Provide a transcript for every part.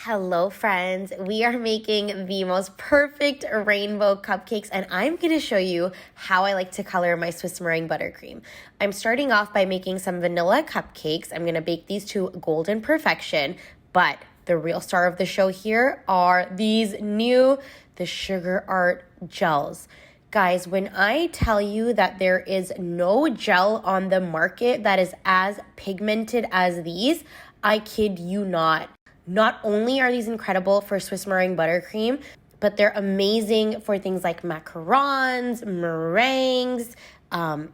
Hello friends, we are making the most perfect rainbow cupcakes and I'm going to show you how I like to color my Swiss meringue buttercream. I'm starting off by making some vanilla cupcakes. I'm going to bake these to golden perfection, but the real star of the show here are these new, the sugar art gels. Guys, when I tell you that there is no gel on the market that is as pigmented as these, I kid you not. Not only are these incredible for Swiss meringue buttercream, but they're amazing for things like macarons, meringues,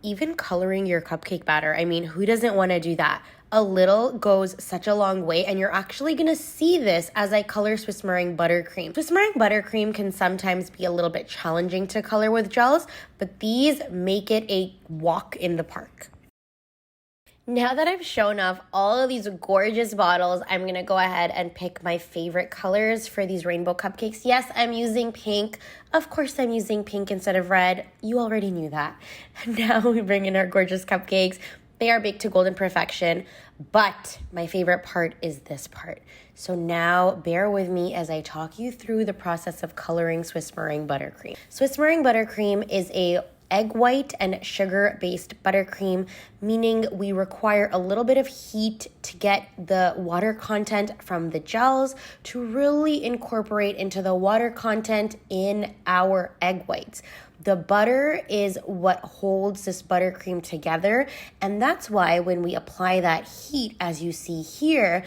even coloring your cupcake batter. I mean, who doesn't want to do that? A little goes such a long way, and you're actually going to see this as I color Swiss meringue buttercream. Swiss meringue buttercream can sometimes be a little bit challenging to color with gels, but these make it a walk in the park. Now that I've shown off all of these gorgeous bottles, I'm going to go ahead and pick my favorite colors for these rainbow cupcakes. Yes, I'm using pink. Of course, I'm using pink instead of red. You already knew that. Now we bring in our gorgeous cupcakes. They are baked to golden perfection, but my favorite part is this part. So now bear with me as I talk you through the process of coloring Swiss meringue buttercream. Swiss meringue buttercream is a egg white and sugar-based buttercream, meaning we require a little bit of heat to get the water content from the gels to really incorporate into the water content in our egg whites. The butter is what holds this buttercream together, and that's why when we apply that heat, as you see here,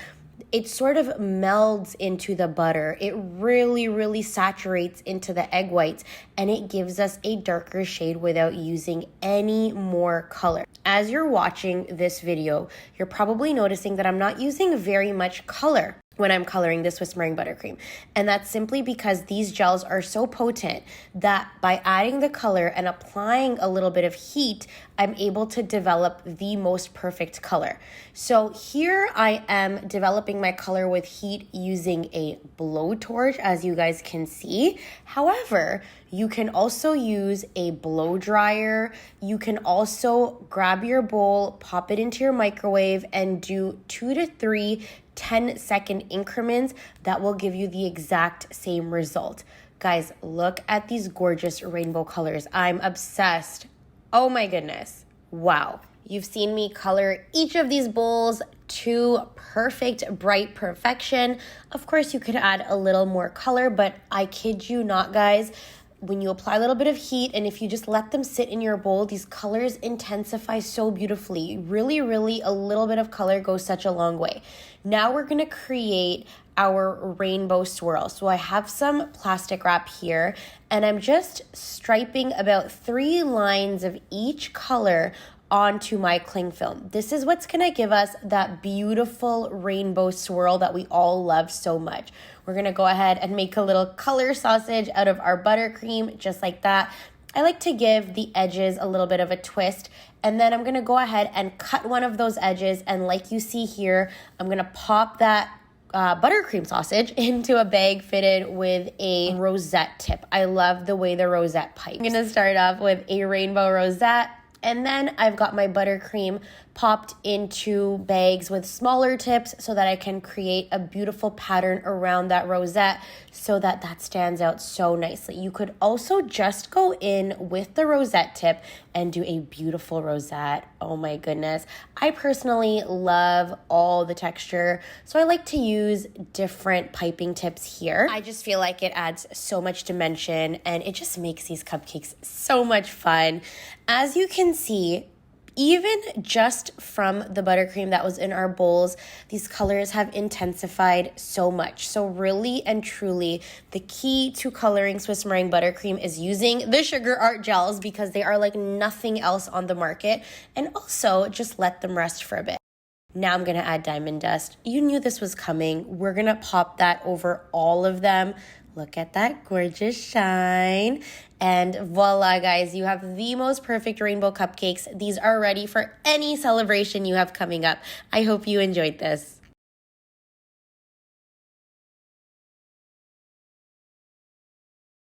it sort of melds into the butter. It really saturates into the egg whites, and it gives us a darker shade without using any more color. As you're watching this video, you're probably noticing that I'm not using very much color when I'm coloring this Swiss meringue buttercream. And that's simply because these gels are so potent that by adding the color and applying a little bit of heat, I'm able to develop the most perfect color. So here I am developing my color with heat using a blowtorch, as you guys can see. However, you can also use a blow dryer. You can also grab your bowl, pop it into your microwave, and do 2 to 3 10-second increments that will give you the exact same result. Guys, look at these gorgeous rainbow colors. I'm obsessed. Oh my goodness. Wow. You've seen me color each of these bowls to perfect bright perfection. Of course, you could add a little more color, but I kid you not, guys. When you apply a little bit of heat and if you just let them sit in your bowl, these colors intensify so beautifully. Really, a little bit of color goes such a long way. Now we're gonna create our rainbow swirl. So I have some plastic wrap here and I'm just striping about 3 lines of each color onto my cling film. This is what's gonna give us that beautiful rainbow swirl that we all love so much. We're gonna go ahead and make a little color sausage out of our buttercream, just like that. I like to give the edges a little bit of a twist, and then I'm gonna go ahead and cut one of those edges, and like you see here, I'm gonna pop that buttercream sausage into a bag fitted with a rosette tip. I love the way the rosette pipes. I'm gonna start off with a rainbow rosette, and then I've got my buttercream popped into bags with smaller tips so that I can create a beautiful pattern around that rosette so that that stands out so nicely. You could also just go in with the rosette tip and do a beautiful rosette. Oh my goodness. I personally love all the texture, so I like to use different piping tips here. I just feel like it adds so much dimension and it just makes these cupcakes so much fun. As you can see, even just from the buttercream that was in our bowls, these colors have intensified so much. So really and truly, the key to coloring Swiss meringue buttercream is using the sugar art gels because they are like nothing else on the market, and also just let them rest for a bit. Now I'm gonna add diamond dust. You knew this was coming. We're gonna pop that over all of them. Look at that gorgeous shine. And voila, guys, you have the most perfect rainbow cupcakes. These are ready for any celebration you have coming up. I hope you enjoyed this.